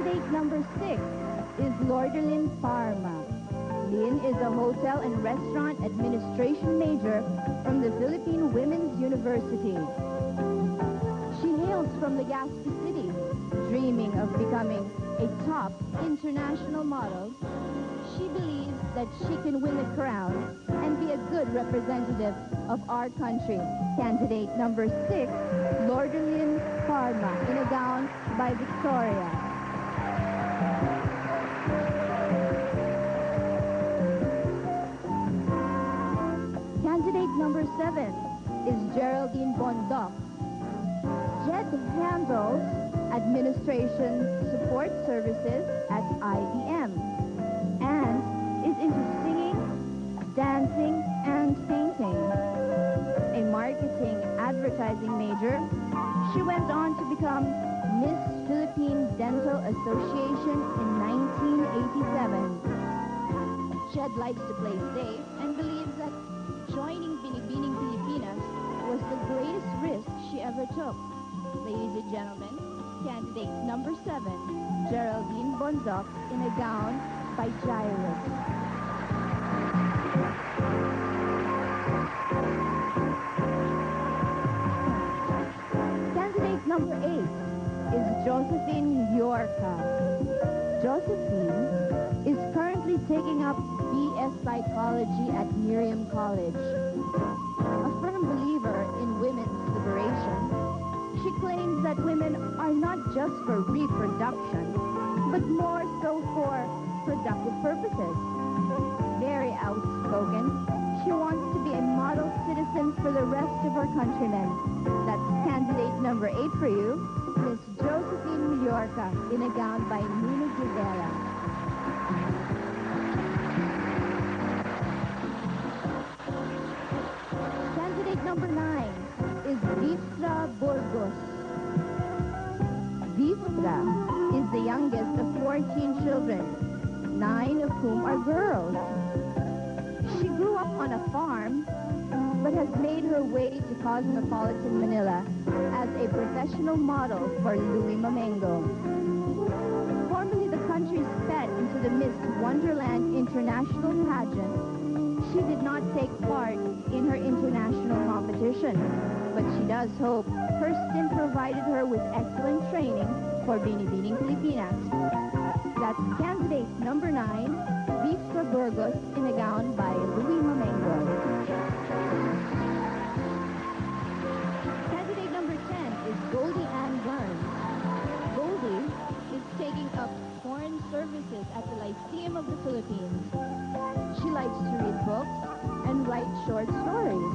Candidate number 6 is Lordelyn Parma. Lynn is a hotel and restaurant administration major from the Philippine Women's University. She hails from Legazpi City, dreaming of becoming a top international model. She believes that she can win the crown and be a good representative of our country. Candidate number 6, Lordelyn Parma, in a gown by Victoria. Candidate number 7 is Geraldine Bondoc. Jed handles administration support services at IBM and is into singing, dancing, and painting. A marketing advertising major, she went on to become Miss Philippine Dental Association in 1987. Jed likes to play safe and believes that joining Binibining Pilipinas was the greatest risk she ever took. Ladies and gentlemen, candidate number 7, Geraldine Bondoc, in a gown by Gutierrez. Candidate number 8 is Josephine Yorca. Josephine is currently taking up BS Psychology at Miriam College. A firm believer in women's liberation, she claims that women are not just for reproduction, but more so for productive purposes. Very outspoken, she wants to be a model citizen for the rest of her countrymen. That's candidate number 8 for you, Miss Josephine Yorca, in a gown by Nina Guevara. Candidate number 9 is Vifra Burgos. Vifra is the youngest of 14 children, 9 of whom are girls. She grew up on a farm, but has made her way to cosmopolitan Manila as a professional model for Louis Mamengo. Formerly the country's pet into the Miss Wonderland International pageant, she did not take part in her international competition, but she does hope her stint provided her with excellent training for Binibining Pilipinas. That's candidate number 9, Vifra Burgos, in a gown by Louis Mamengo. Candidate number 10 is Goldie Ann Burns. Goldie is taking up foreign services at the Lyceum of the Philippines. She likes to read books and write short stories.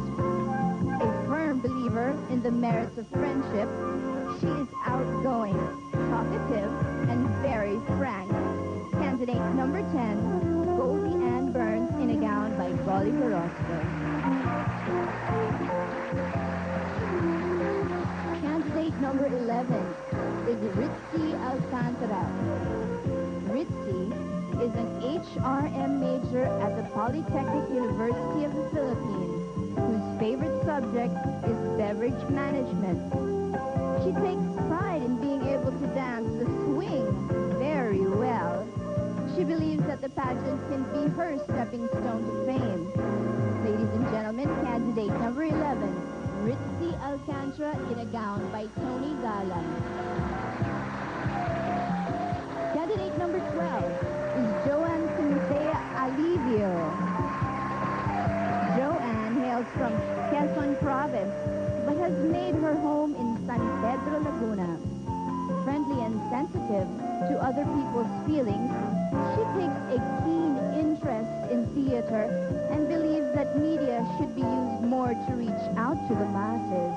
A firm believer in the merits of friendship, she is outgoing, talkative, and very frank. Candidate number 10, Goldie Ann Burns, in a gown by Golly Carrasco. Candidate number 11 is Ritzy Alcantara. Ritzy is an HRM major at the Polytechnic University of the Philippines, whose favorite subject is beverage management. She takes pride in being able to dance the swing very well. She believes that the pageant can be her stepping stone to fame. Ladies and gentlemen, candidate number 11, Ritzy Alcantara, in a gown by Tony Galan. Candidate number 12 is Joanne Cynthia Alivio. Joanne hails from Quezon Province, but has made her home in San Pedro, Laguna. Friendly and sensitive to other people's feelings, she takes a keen interest in theater and believes that media should be used more to reach out to the masses.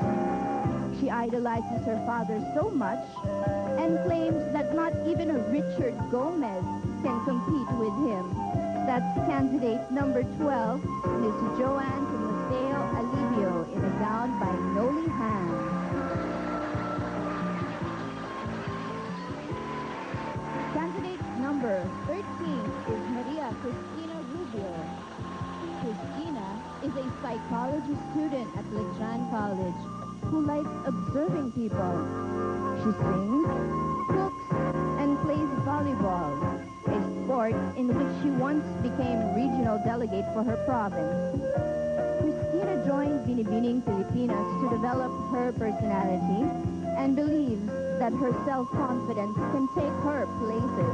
She idolizes her father so much and claims that not even a Richard Gomez can compete with him. That's candidate number 12, Miss Joanne Timoteo Alivio, in a gown by Noli Han. Candidate number 13 is Maria Cristina Rubio. Cristina is a psychology student at Letran College who likes observing people. She sings, cooks, and plays volleyball once became regional delegate for her province. Christina joined Binibining Pilipinas to develop her personality and believes that her self-confidence can take her places.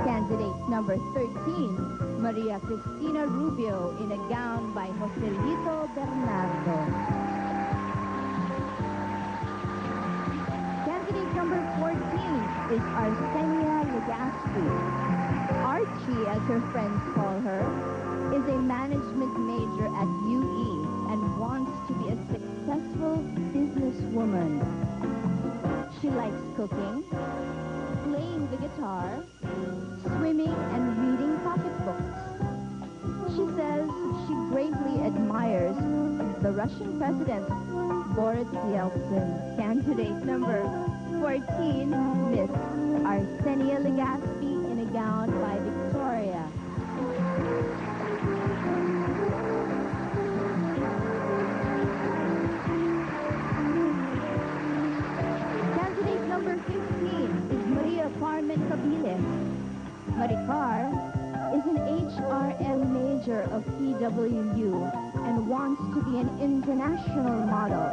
Candidate number 13, Maria Cristina Rubio, in a gown by Joselito Bernardo. Candidate number 14 is Arsenia Legaspi. Archie, as her friends call her, is a management major at UE and wants to be a successful businesswoman. She likes cooking, playing the guitar, swimming, and reading pocketbooks. She says she greatly admires the Russian president, Boris Yeltsin. Candidate number 14, Miss Arsenia Legaspi, in a gown by Victoria. Candidate number 15 is Maria Carmen Cabiles. Maricar is an HRM major of PWU and wants to be an international model.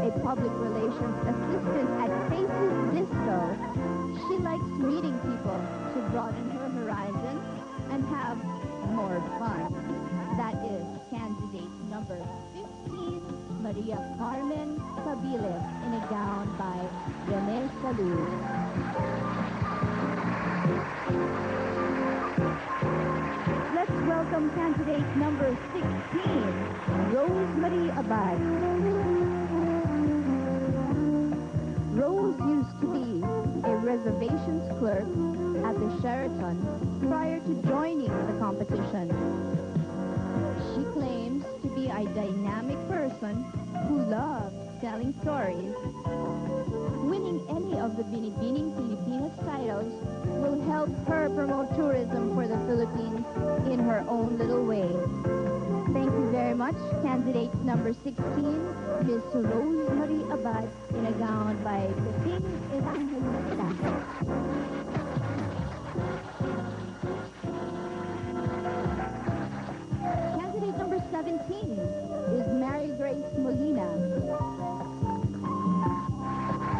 A public relations assistant at Faces Disco, she likes meeting people to broaden her horizon and have more fun. That is candidate number 15, Maria Carmen Cabiles, in a gown by Rene Salud. Let's welcome candidate number 16, Rosemary Abad. Rose used to be a reservations clerk at the Sheraton prior to joining the competition. She claims to be a dynamic person who loves telling stories. Winning any of the Binibining Pilipinas titles will help her promote tourism for the Philippines in her own little way. Thank you very much. Candidate number 16, Miss Rosemary Abad, in a gown by Pepin Evangelista. Candidate number 17 is Mary Grace Molina.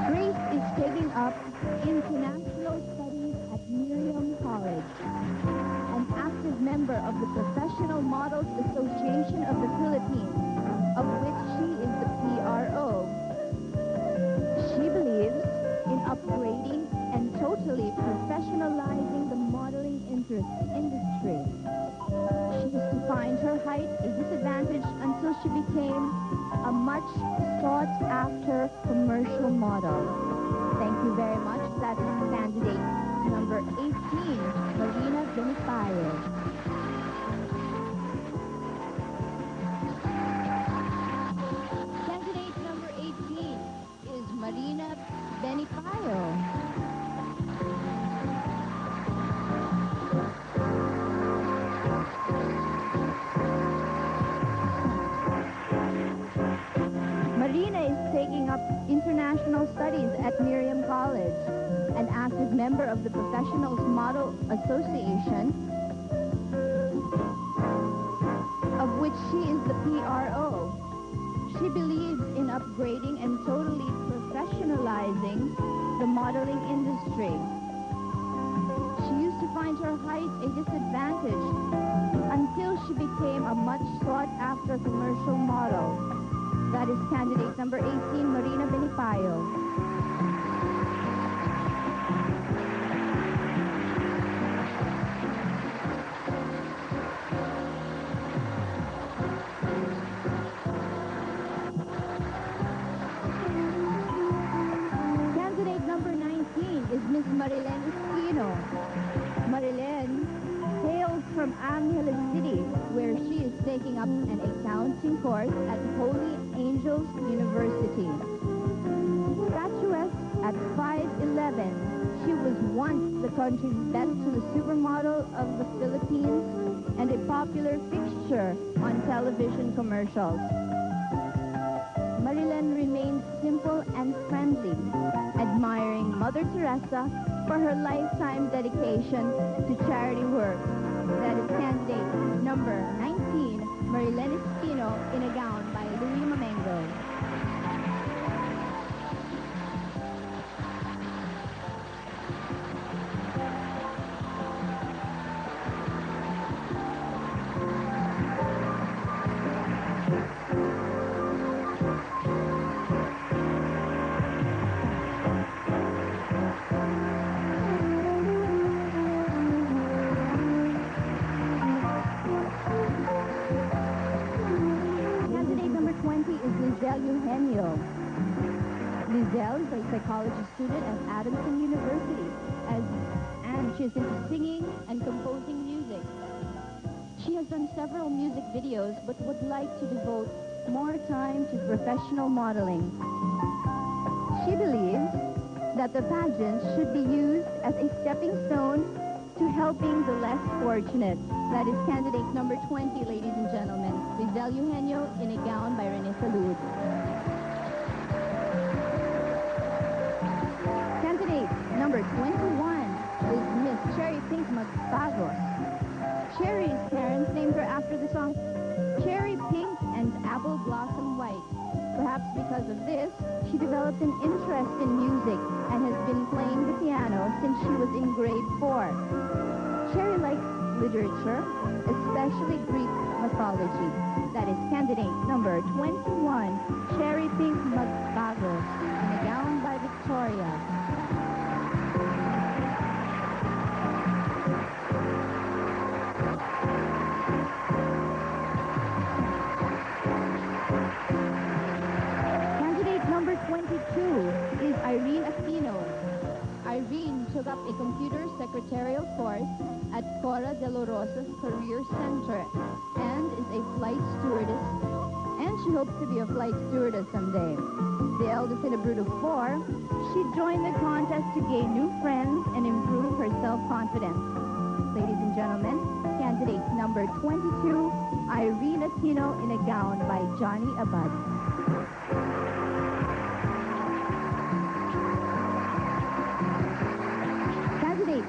Grace is taking up international studies at Miriam College. An active member of the Professional Models Association of the Philippines, of which she is the PRO. She believes in upgrading and totally professionalizing the modeling industry. She used to find her height a disadvantage until she became a much sought-after commercial model. Thank you very much. That's candidate number 18, Marina Benipayo. Candidate number 18 is Marina Benipayo. Marina is taking up international studies at Miriam College, an active member of the Professionals Model Association, of which she is the PRO. She believes in upgrading and totally professionalizing the modeling industry. She used to find her height a disadvantage until she became a much sought-after commercial model. That is candidate number 18, Marina Benipayo. Candidate number 19 is Miss Marilyn Esquino. Marilyn hails from Angeles City, where she is taking up an accounting course at Holy Angels University. Statuesque at 5'11", she was once the country's best supermodel of the Philippines and a popular fixture on television commercials. Marilyn remains simple and friendly, admiring Mother Teresa for her lifetime dedication to charity work That is candidate number 19, Marilyn Espino, in a gown by Louis Mamengo. Lizelle is a psychology student at Adamson University, and she is into singing and composing music. She has done several music videos, but would like to devote more time to professional modeling. She believes that the pageant should be used as a stepping stone to helping the less fortunate. That is candidate number 20, ladies and gentlemen. Lizelle Eugenio in a gown by Rene Salud. Number 21 is Miss Cherry Pink Magpagos. Cherry's parents named her after the song Cherry Pink and Apple Blossom White. Perhaps because of this, she developed an interest in music and has been playing the piano since she was in grade 4. Cherry likes literature, especially Greek mythology. That is candidate number 21, Cherry Pink Magpagos, in a gown by Victoria. Number 22 is Irene Aquino. Irene took up a computer secretarial course at Cora de la Rosa's Career Center and is a flight stewardess, and she hopes to be a flight stewardess someday. The eldest in a brood of 4, she joined the contest to gain new friends and improve her self-confidence. Ladies and gentlemen, candidate number 22, Irene Aquino in a gown by Johnny Abad.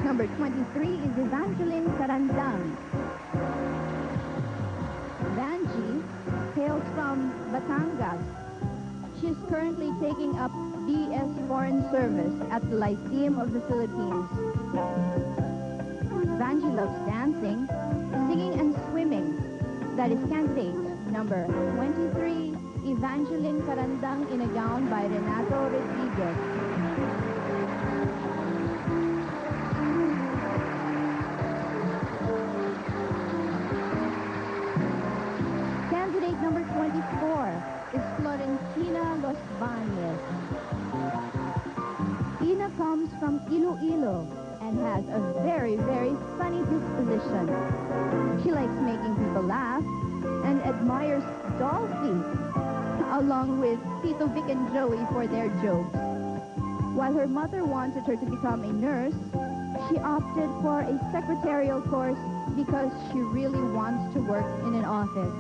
Number 23 is Evangeline Sarandang. Vanji hails from Batangas. She is currently taking up BS Foreign Service at the Lyceum of the Philippines. Vanji loves dancing, singing, and swimming. That is candidate number 23, Evangeline Sarandang in a gown by Renato Rodriguez. Candidate number 24 is Florentina Los Baños. Ina comes from Iloilo and has a very, very funny disposition. She likes making people laugh and admires Dolphy, along with Tito Vic and Joey for their jokes. While her mother wanted her to become a nurse, she opted for a secretarial course because she really wants to work in an office.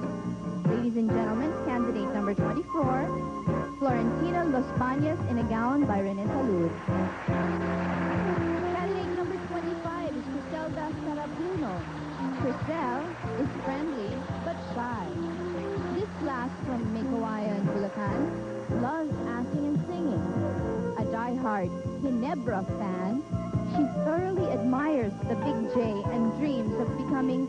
Ladies and gentlemen, candidate number 24, Florentina Los Baños in a gown by Rene Salud. Candidate number 25 is Criselda Sarabuno. Crisel is friendly but shy. This lass from Mekawaya and Bulacan loves acting and singing. A die-hard Ginebra fan, she thoroughly admires the Big J and dreams of becoming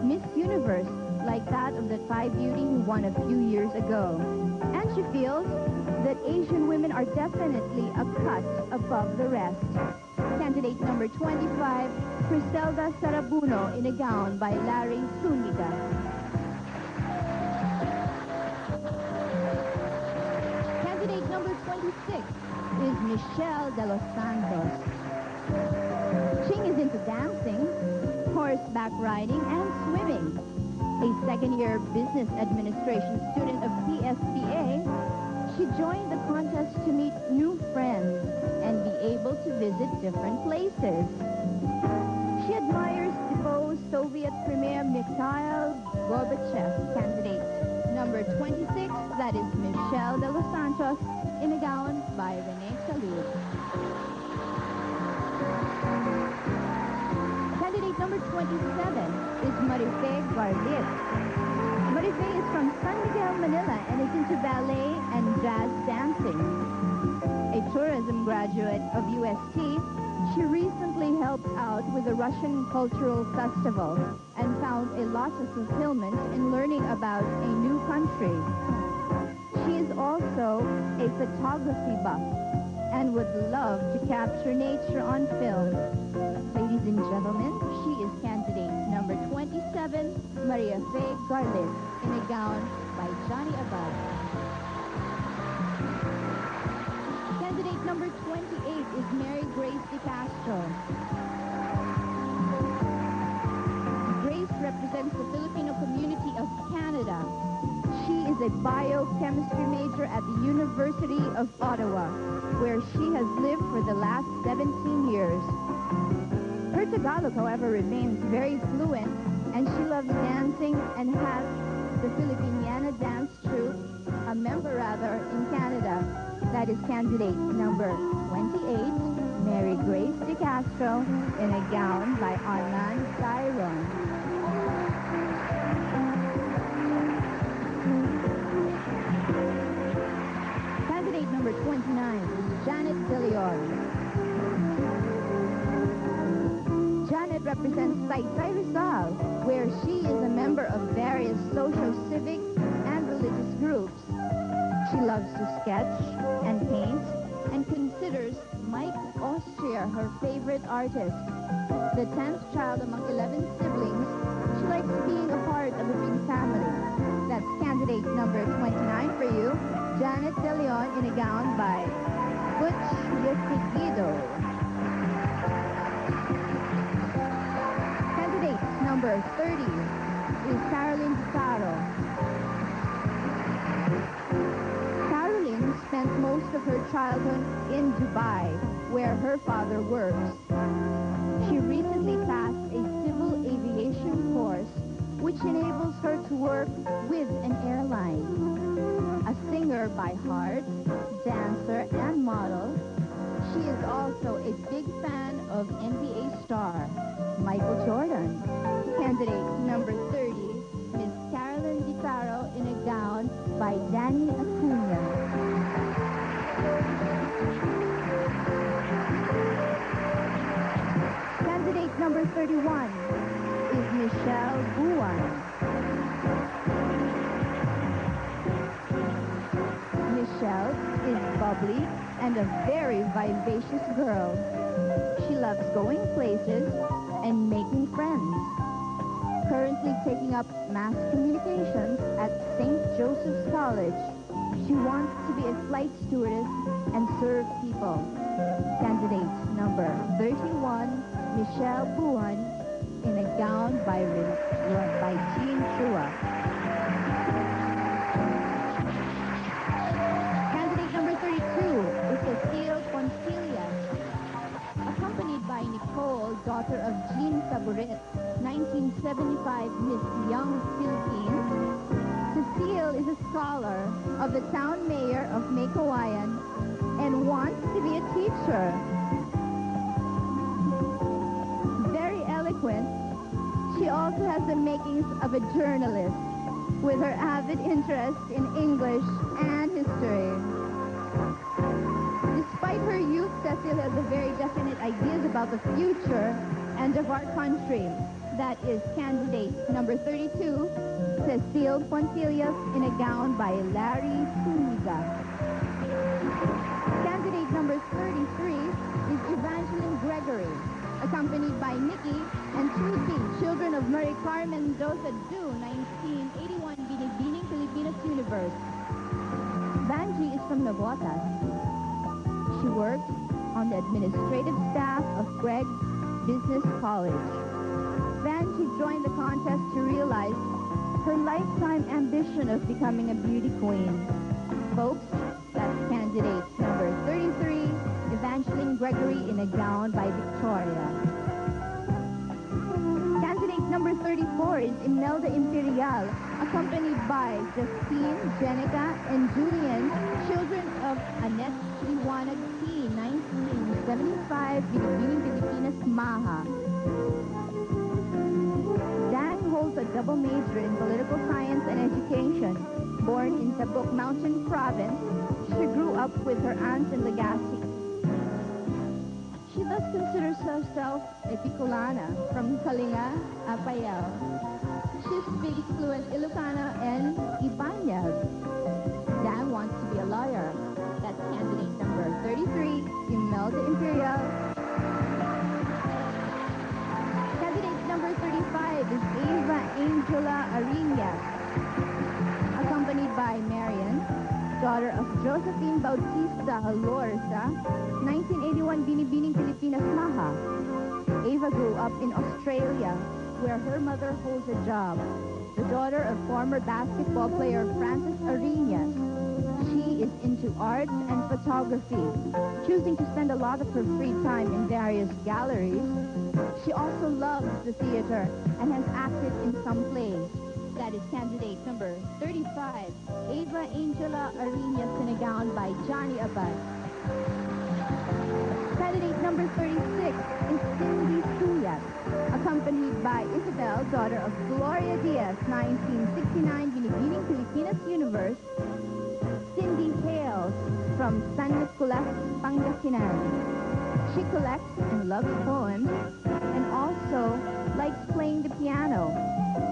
Miss Universe, like that of the Thai beauty who won a few years ago. And she feels that Asian women are definitely a cut above the rest. Candidate number 25, Criselda Sarabuno in a gown by Larry Zuniga. Candidate number 26 is Michelle de los Santos. Ching is into dancing, horseback riding, and swimming. A second-year business administration student of PSBA, she joined the contest to meet new friends and be able to visit different places. She admires deposed Soviet Premier Mikhail Gorbachev. Candidate number 26, that is Michelle de los Santos, in a gown by Rene Salud. Candidate number 27 Garlit. Marife is from San Miguel, Manila, and is into ballet and jazz dancing. A tourism graduate of UST, she recently helped out with the Russian Cultural Festival and found a lot of fulfillment in learning about a new country. She is also a photography buff and would love to capture nature on film. Ladies and gentlemen, she is candidate number 27, Maria Faye Garlit, in a gown by Johnny Abad. Candidate number 28 is Mary Grace de Castro. Grace represents the Filipino community of Canada. She is a biochemistry major at the University of Ottawa, where she has lived for the last 17 years. Her Tagalog, however, remains very fluent, and she loves dancing and has the Filipiniana Dance Troupe, a member rather, in Canada. That is candidate number 28, Mary Grace de Castro, in a gown by Armand Tyron. Candidate number 29 is Janet De Leon. Janet represents Taytay Rizal, where she is a member of various social, civic, and religious groups. She loves to sketch and paint and considers Mike Austria her favorite artist. The 10th child among 11 siblings, she likes being a part of a big family. That's candidate number 29 for you, Janet De Leon, in a gown by Butch Yesigido. Candidate number 30 is Caroline Pizarro. Caroline spent most of her childhood in Dubai, where her father works. She recently passed a civil aviation course, which enables her to work with an airline. A singer by heart, dancer, and model, she is also a big fan of NBA star Michael Jordan. Candidate number 30, Miss Caroline Pizarro, in a gown by Danny Acuna. Candidate number 31 is Michelle Buwan. Michelle is bubbly and a very vivacious girl. She loves going places and making friends. Currently taking up mass communications at St. Joseph's College. She wants to be a flight stewardess and serve people. Candidate number 31, Michelle Buwan, in a gown by Jean Chua. Candidate number 32 is Cecile Poncilia. Accompanied by Nicole, daughter of Jean Saburet, 1975 Miss Young Philippines, Cecile is a scholar of the town mayor of Maykawayan and wants to be a teacher. Very eloquent, she also has the makings of a journalist with her avid interest in English and history. Despite her youth, Cecile has a very definite ideas about the future and of our country. That is candidate number 32, Cecile Poncilias, in a gown by Larry Zuniga. Candidate number 33 is Evangeline Gregory, accompanied by Nikki and Tuti, children of Marie Carmen Mendoza Du, 1981 Binibining Pilipinas Universe. Vanji is from Navotas. She works on the administrative staff of Gregg Business College. Vanji joined the contest to realize her lifetime ambition of becoming a beauty queen. Folks, that's candidate number 33, Evangeline Gregory, in a gown by Victoria. Candidate number 34 is Imelda Imperial, accompanied by Justine, Jenica, and Julian, children of Annette Liwanag T, 1975 Binibining Pilipinas, Maha. Dan holds a a double major in political science and education. Born in Tabuk Mountain Province, she grew up with her aunts in Legazpi. She thus considers herself a Bicolana from Kalinga, Apayao. She speaks fluent Ilocano and Ibanez. Dan wants to be a lawyer. That's candidate number 33, Imelda Imperial. Candidate number 35 is Eva Angela Ariñas, accompanied by Marian, daughter of Josephine Bautista Alorza, 1981 Binibining Pilipinas Maha. Eva grew up in Australia, where her mother holds a job. The daughter of former basketball player Francis Ariñas. She is into art and photography, choosing to spend a lot of her free time in various galleries. She also loves the theater and has acted in some plays. That is candidate number 35, Eva Angela Ariñas, in a gown by Johnny Abad. Candidate number 36 is Cindy Suyat, accompanied by Isabel, daughter of Gloria Diaz, 1969 Binibining Pilipinas Universe. Cindy hails from San Nicolas, Pangasinan. She collects and loves poems and also likes playing the piano.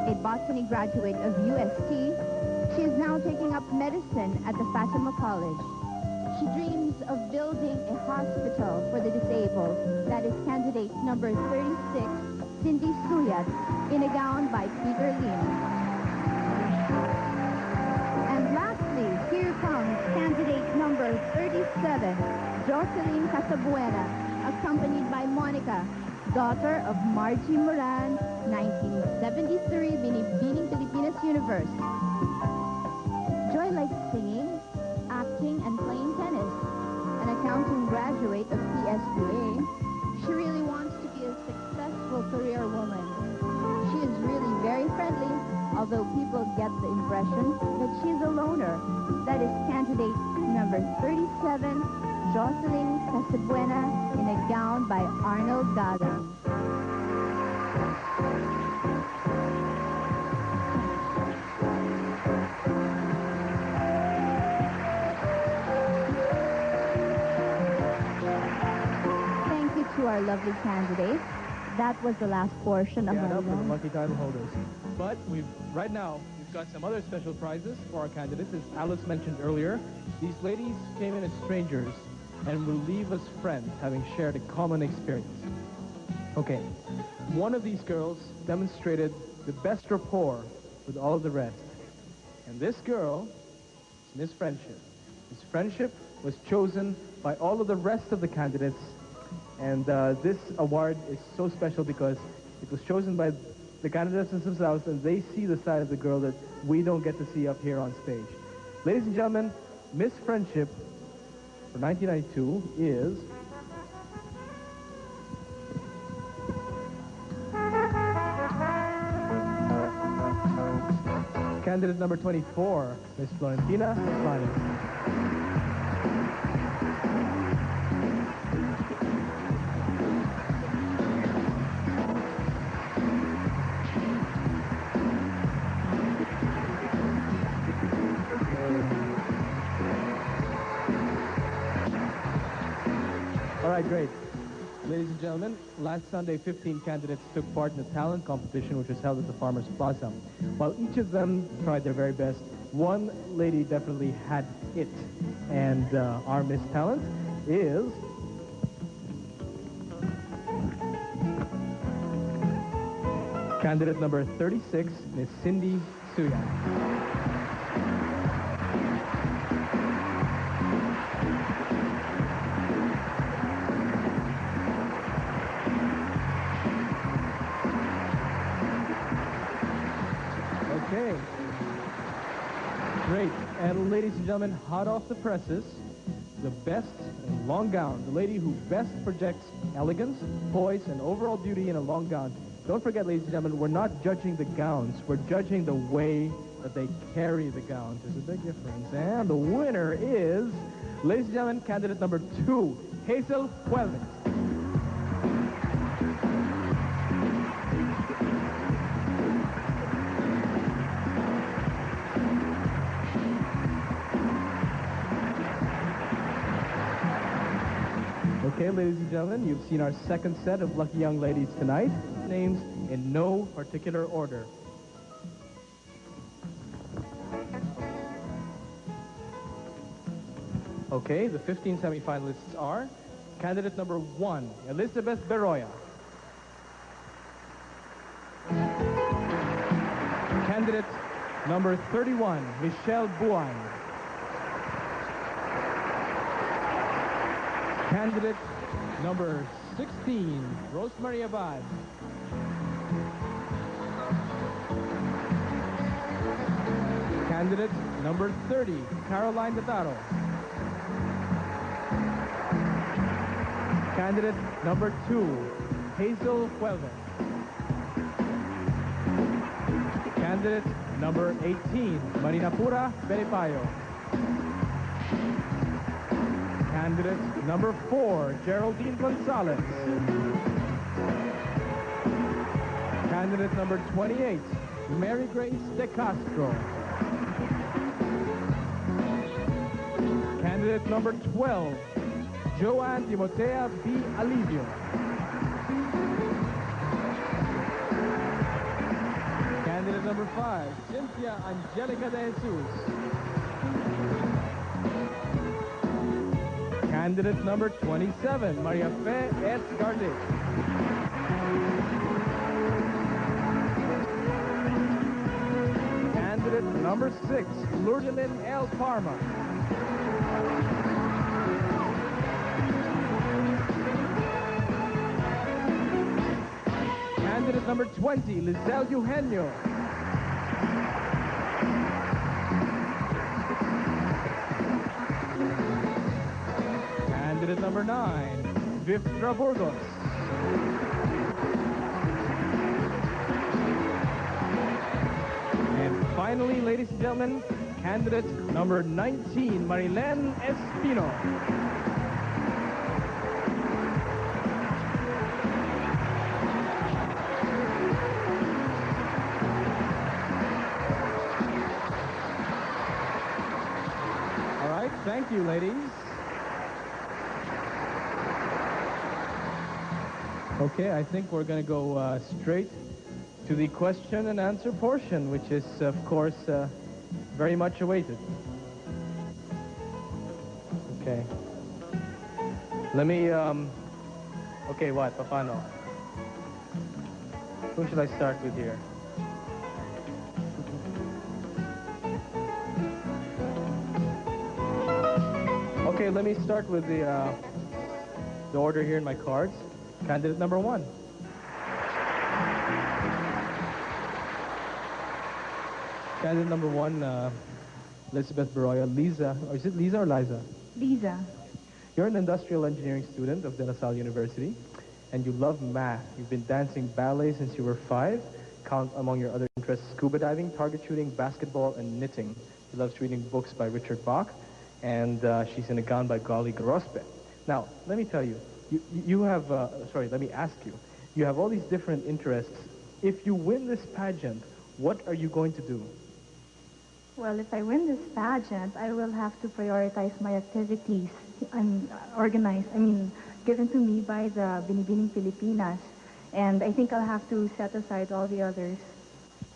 A botany graduate of UST, she is now taking up medicine at the Fatima College. She dreams of building a hospital for the disabled. That is candidate number 36, Cindy Suyat, in a gown by Peter Lim. And lastly, here comes candidate number 37, Jocelyn Casabuena, accompanied by Monica, daughter of Margie Moran, 1973 Binibining Pilipinas Universe. Joy likes singing, acting, and playing tennis. An accounting graduate of PSBA, she really wants to be a successful career woman. She is really very friendly, although people get the impression that she's a loner. That is candidate number 37, Jocelyn Casabuena, in a gown by Arnold Galan. Thank you to our lovely candidates. That was the last portion of our for the lucky title holders. But right now, we've got some other special prizes for our candidates. As Alice mentioned earlier, these ladies came in as strangers and will leave us friends, having shared a common experience. Okay, one of these girls demonstrated the best rapport with all of the rest. And this girl is Miss Friendship. Miss Friendship was chosen by all of the rest of the candidates. And this award is so special because it was chosen by the candidates themselves, and they see the side of the girl that we don't get to see up here on stage. Ladies and gentlemen, Miss Friendship for 1992 is candidate number 24, Miss Florentina Flores. All right, great. Ladies and gentlemen, last Sunday, 15 candidates took part in the talent competition, which was held at the Farmers Plaza. While each of them tried their very best, one lady definitely had it. And our Miss Talent is candidate number 36, Miss Cindy Suya. Okay. Great. And ladies and gentlemen, hot off the presses, the best in long gown, the lady who best projects elegance, poise, and overall beauty in a long gown. Don't forget, ladies and gentlemen, we're not judging the gowns. We're judging the way that they carry the gowns. There's a big difference. And the winner is, ladies and gentlemen, candidate number 2, Hazel Puelmes. Okay, ladies and gentlemen, you've seen our second set of lucky young ladies tonight. Names in no particular order. Okay, the 15 semifinalists are candidate number 1, Elizabeth Beroya. Candidate number 31, Michelle Buan. Candidate number 16, Rosemary Abad. Candidate number 30, Caroline Dataro. Candidate number 2, Hazel Huelva. Candidate number 18, Marinapura Belipayo. Candidate number 4, Geraldine Gonzalez. Candidate number 28, Mary Grace De Castro. Candidate number 12, Joanne Timotea B. Alivio. Candidate number 5, Cynthia Angelica De Jesus. Candidate number 27, Maria Fe S. Garlic. Candidate number 6, Lourdelin L. Parma. Candidate number 20, Lizelle Eugenio. Candidate number 9, Viftra Burgos. And finally, ladies and gentlemen, candidate number 19, Marilyn Espino. Thank you, ladies. Okay, I think we're going to go straight to the question and answer portion, which is, of course, very much awaited. Okay. Let me, okay, what? Paano? Who should I start with here? Okay, let me start with the order here in my cards. Candidate number 1. Candidate number 1, Elizabeth Beroya. Lisa, or is it Lisa or Liza? Lisa. You're an industrial engineering student of De La Salle University, and you love math. You've been dancing ballet since you were 5. Count among your other interests scuba diving, target shooting, basketball, and knitting. She loves reading books by Richard Bach. And she's in a gown by Gali Grospe. Now, let me tell you, you have, sorry, let me ask you, you have all these different interests. If you win this pageant, what are you going to do? Well, if I win this pageant, I will have to prioritize my activities given to me by the Binibining Pilipinas. And I think I'll have to set aside all the others.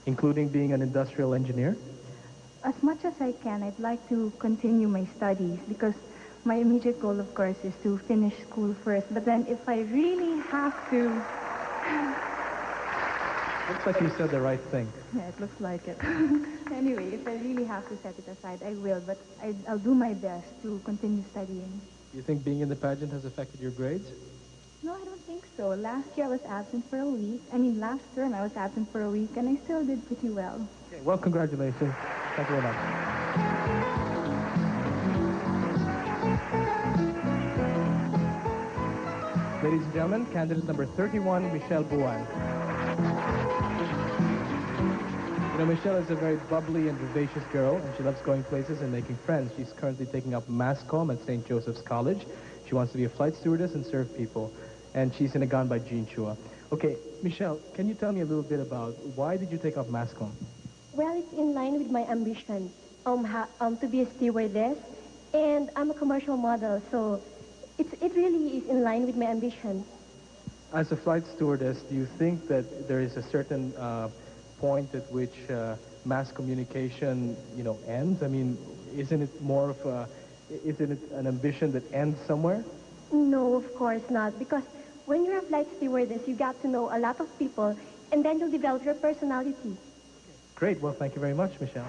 Including being an industrial engineer? As much as I can, I'd like to continue my studies because my immediate goal, of course, is to finish school first. But then if I really have to... Looks like you said the right thing. Yeah, it looks like it. Anyway, if I really have to set it aside, I will. But I'll do my best to continue studying. You think being in the pageant has affected your grades? No, I don't think so. Last year I was absent for a week. Last term I was absent for a week, and I still did pretty well. Okay, well, congratulations. Thank you very much. Ladies and gentlemen, candidate number 31, Michelle Buan. You know, Michelle is a very bubbly and vivacious girl, and she loves going places and making friends. She's currently taking up mass comm at St. Joseph's College. She wants to be a flight stewardess and serve people. And she's in a gown by Jean Chua. Okay, Michelle, can you tell me a little bit about why did you take up mass comm? Well, it's in line with my ambition to be a stewardess, and I'm a commercial model, so it's It really is in line with my ambition. As a flight stewardess, do you think that there is a certain point at which mass communication, ends? I mean, isn't it more of isn't it an ambition that ends somewhere? No, of course not. Because when you're a flight stewardess, you got to know a lot of people, and then you'll develop your personality. Great. Well, thank you very much, Michelle.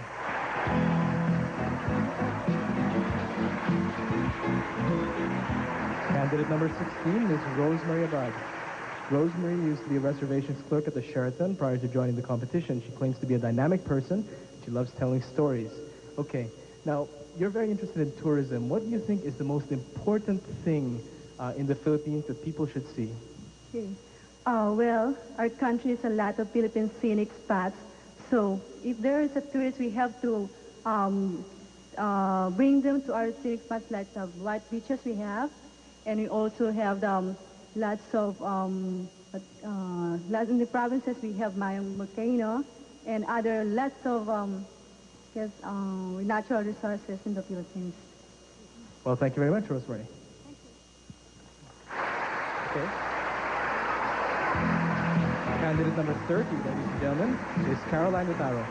Candidate number 16 is Rosemary Abad. Rosemary used to be a reservations clerk at the Sheraton prior to joining the competition. She claims to be a dynamic person. She loves telling stories. Okay, now, you're very interested in tourism. What do you think is the most important thing in the Philippines that people should see? Okay. Well, our country has a lot of Philippine scenic spots. So if there is a tourist, we have to bring them to our scenic spots like the white beaches we have. And we also have lots of, in the provinces, we have Mayang volcano and other lots of natural resources in the Philippines. Well, thank you very much, Rosemary. Okay. Candidate number 30, ladies and gentlemen, is Caroline Nataro.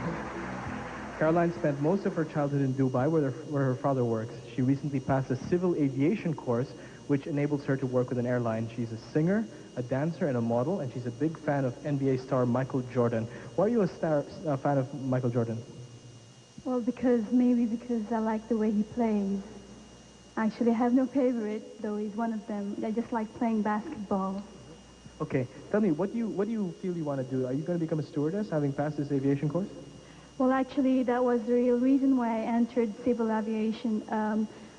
Caroline spent most of her childhood in Dubai, where her father works. She recently passed a civil aviation course, which enables her to work with an airline. She's a singer, a dancer, and a model, and she's a big fan of NBA star Michael Jordan. Why are you a fan of Michael Jordan? Well, because I like the way he plays. Actually, I have no favorite, though he's one of them. I just like playing basketball. Okay, tell me, what do you feel you want to do? Are you going to become a stewardess, having passed this aviation course? Well, actually, that was the real reason why I entered civil aviation.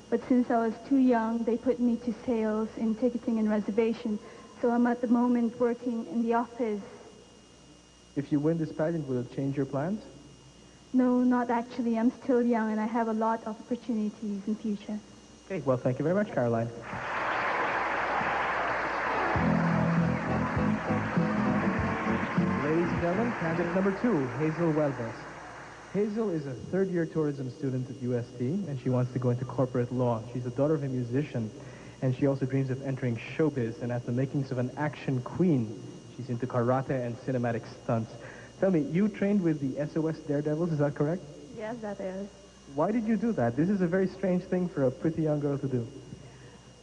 But since I was too young, they put me to sales in ticketing and reservation. So I'm at the moment working in the office. If you win this pageant, will it change your plans? No, not actually. I'm still young and I have a lot of opportunities in future. Okay, well, thank you very much, Caroline. Ladies and gentlemen, candidate number 2, Hazel Huelvas. Hazel is a third-year tourism student at UST, and she wants to go into corporate law. She's the daughter of a musician, and she also dreams of entering showbiz and has the makings of an action queen. She's into karate and cinematic stunts. Tell me, you trained with the SOS Daredevils, is that correct? Yes, that is. Why did you do that? This is a very strange thing for a pretty young girl to do.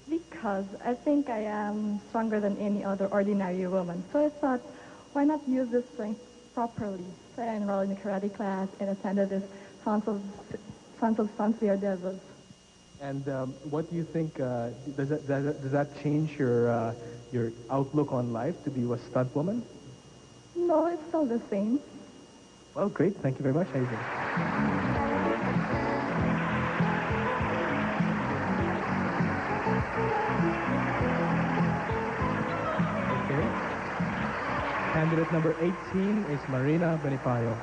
Because I think I am stronger than any other ordinary woman. So I thought, why not use this strength properly? So I enrolled in a karate class and attended this Sons of Daredevils. And what do you think, does that change your outlook on life to be a stunt woman? No, it's still the same. Well, great. Thank you very much, Hazel. Okay. Candidate number 18 is Marina Benipayo.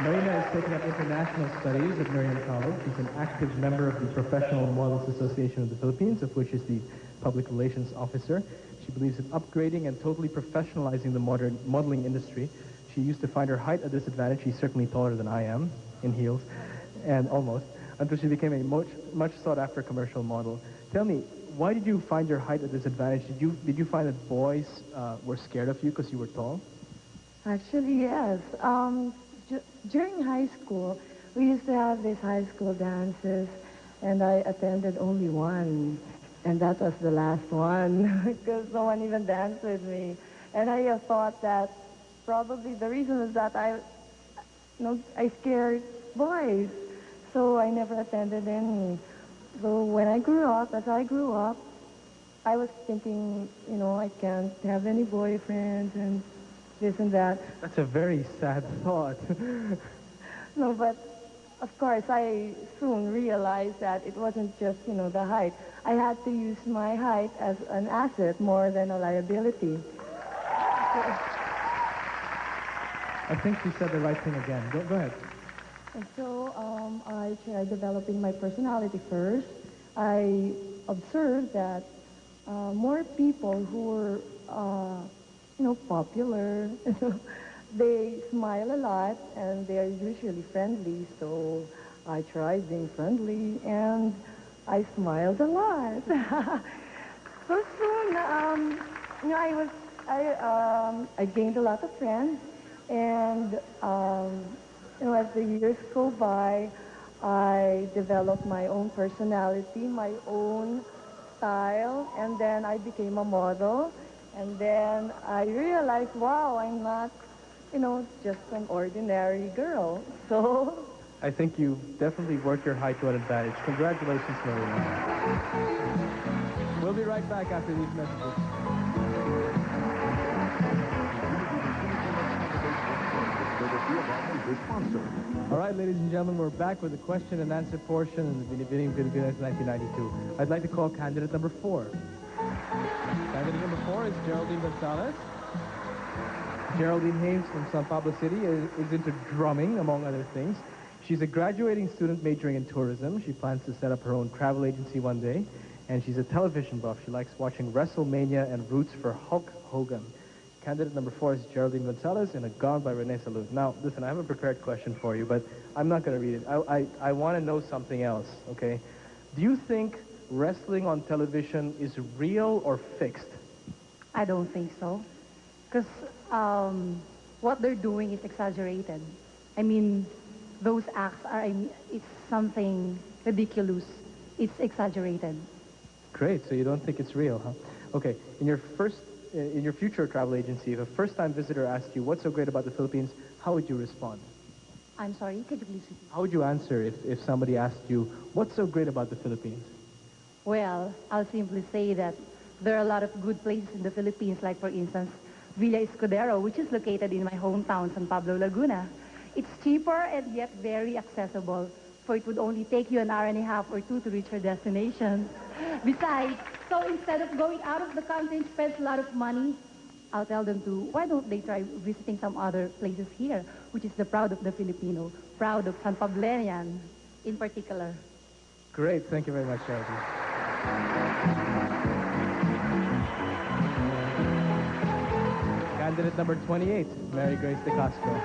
Marina has taken up international studies at Marian College. She's an active member of the Professional Models Association of the Philippines, of which is the Public Relations Officer. She believes in upgrading and totally professionalizing the modern modeling industry. She used to find her height a disadvantage. She's certainly taller than I am, in heels, and almost, until she became a much sought-after commercial model. Tell me, why did you find your height a disadvantage? Did you find that boys were scared of you because you were tall? Actually, yes. During high school, we used to have these high school dances, and I attended only one. And that was the last one, because no one even danced with me. And I thought that probably the reason is that I scared boys, so I never attended any. So when I grew up, I was thinking, I can't have any boyfriends and this and that. That's a very sad thought. No, but of course, I soon realized that it wasn't just, the height. I had to use my height as an asset more than a liability. I think she said the right thing again. Go ahead. And so I tried developing my personality first. I observed that more people who were, popular, they smile a lot and they are usually friendly. So I tried being friendly and I smiled a lot. So soon, I gained a lot of friends, and as the years go by, I developed my own personality, my own style, and then I became a model, and then I realized, wow, I'm not, just an ordinary girl. So I think you definitely worked your height to an advantage. Congratulations, Marina. We'll be right back after these messages. All right, ladies and gentlemen, we're back with the question and answer portion in the Binibining Pilipinas 1992. I'd like to call candidate number 4. Candidate number 4 is Geraldine Gonzalez. Geraldine hails from San Pablo City, is into drumming, among other things. She's a graduating student majoring in tourism. She plans to set up her own travel agency one day. And she's a television buff. She likes watching WrestleMania and roots for Hulk Hogan. Candidate number 4 is Geraldine Gonzalez in A Gone by Rene Salud. Now, listen, I have a prepared question for you, but I'm not going to read it. I want to know something else, okay? Do you think wrestling on television is real or fixed? I don't think so. Because what they're doing is exaggerated. I mean, those acts it's something ridiculous. It's exaggerated. Great, so you don't think it's real, huh? Okay, in your future travel agency, if a first-time visitor asked you, what's so great about the Philippines, how would you respond? I'm sorry, could you please repeat? How would you answer if somebody asked you, what's so great about the Philippines? Well, I'll simply say that there are a lot of good places in the Philippines, like, for instance, Villa Escudero, which is located in my hometown, San Pablo, Laguna. It's cheaper and yet very accessible, for it would only take you an hour and a half or 2 to reach your destination. Besides, so instead of going out of the country and spend a lot of money, I'll tell them why don't they try visiting some other places here, which is the proud of the Filipino, proud of San Pablenian in particular. Great, thank you very much, Geraldine. Candidate number 28, Mary Grace de Castro.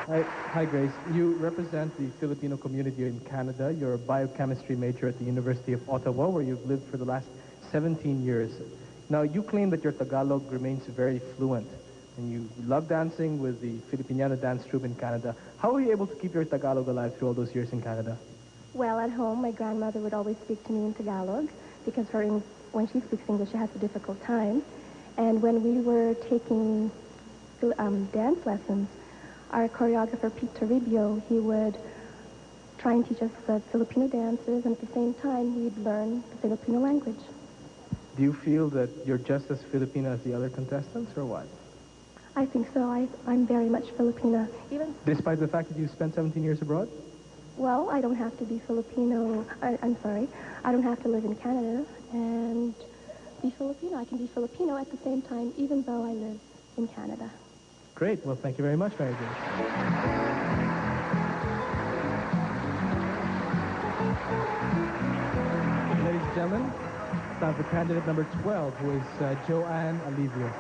Hi, Grace. You represent the Filipino community in Canada. You're a biochemistry major at the University of Ottawa, where you've lived for the last 17 years. Now, you claim that your Tagalog remains very fluent, and you love dancing with the Filipiniana dance troupe in Canada. How were you able to keep your Tagalog alive through all those years in Canada? Well, at home, my grandmother would always speak to me in Tagalog because when she speaks English, she has a difficult time. And when we were taking dance lessons, our choreographer, Pete Toribio, he would try and teach us the Filipino dances, and at the same time, we'd learn the Filipino language. Do you feel that you're just as Filipino as the other contestants, or what? I think so. I'm very much Filipina. Despite the fact that you spent 17 years abroad? Well, I don't have to be Filipino. I'm sorry. I don't have to live in Canada and be Filipino. I can be Filipino at the same time, even though I live in Canada. Great. Well, thank you very much, Mary Grace. Ladies and gentlemen, it's time for candidate number 12, who is Joanne Alivio.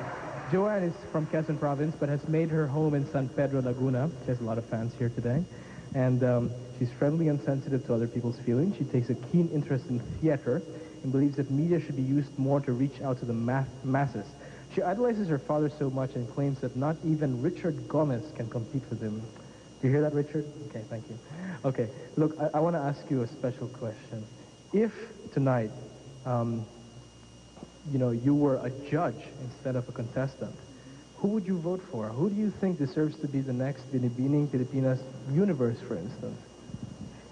Joanne is from Quezon Province, but has made her home in San Pedro, Laguna. She has a lot of fans here today. And she's friendly and sensitive to other people's feelings. She takes a keen interest in theater and believes that media should be used more to reach out to the masses. She idolizes her father so much and claims that not even Richard Gomez can compete with him. Do you hear that, Richard? Okay, thank you. Okay, look, I want to ask you a special question. If tonight, you were a judge instead of a contestant, who would you vote for? Who do you think deserves to be the next Binibining Pilipinas universe, for instance?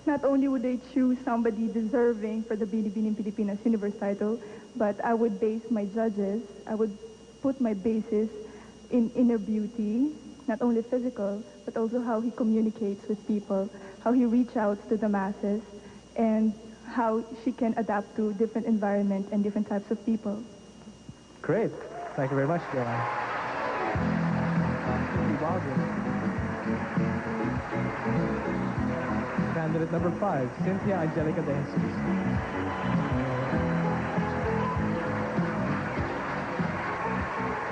Not only would I choose somebody deserving for the Binibining Pilipinas universe title, but I would base my judges, I would put my basis in inner beauty, not only physical, but also how he communicates with people, how he reaches out to the masses, and how she can adapt to different environments and different types of people. Great. Thank you very much, Joanne. Candidate number 5, Cynthia Angelica de Jesus.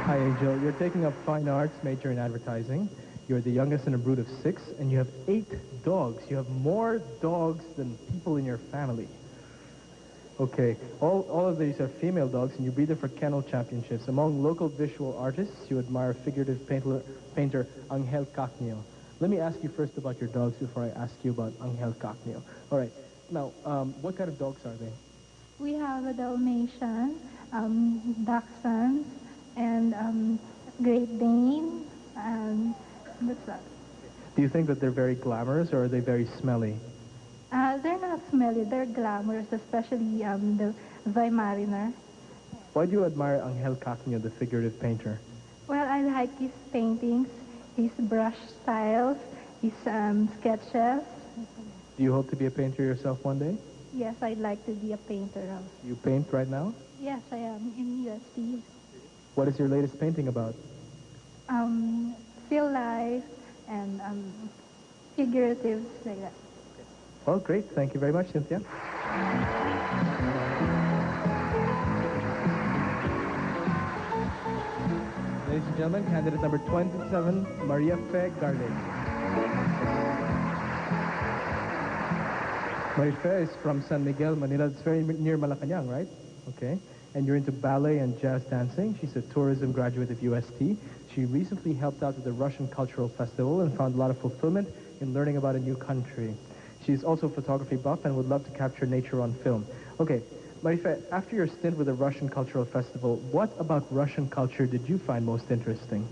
Hi, Angel. You're taking up fine arts, major in advertising. You're the youngest in a brood of 6, and you have 8 dogs. You have more dogs than people in your family. Okay, all of these are female dogs, and you breed them for kennel championships. Among local visual artists, you admire figurative painter Angel Cacnio. Let me ask you first about your dogs before I ask you about Angel Cacnio. All right, now, what kind of dogs are they? We have a Dalmatian, Dachshund, and Great Dane, and what's that? Do you think that they're very glamorous, or are they very smelly? They're not smelly, they're glamorous, especially the Weimaraner. Why do you admire Angel Cacnio, the figurative painter? Well, I like his paintings, his brush styles, his sketches. Do you hope to be a painter yourself one day? Yes, I'd like to be a painter. You paint right now? Yes, I am in UST. What is your latest painting about? Still life and figuratives like that. Well, great. Thank you very much, Cynthia. Ladies and gentlemen, candidate number 27, Maria Fe Garde. Maria Fe is from San Miguel, Manila. It's very near Malacanang, right? Okay. And you're into ballet and jazz dancing. She's a tourism graduate of UST. She recently helped out with the Russian Cultural Festival and found a lot of fulfillment in learning about a new country. She's also a photography buff and would love to capture nature on film. Okay, Marife, after your stint with the Russian Cultural Festival, what about Russian culture did you find most interesting?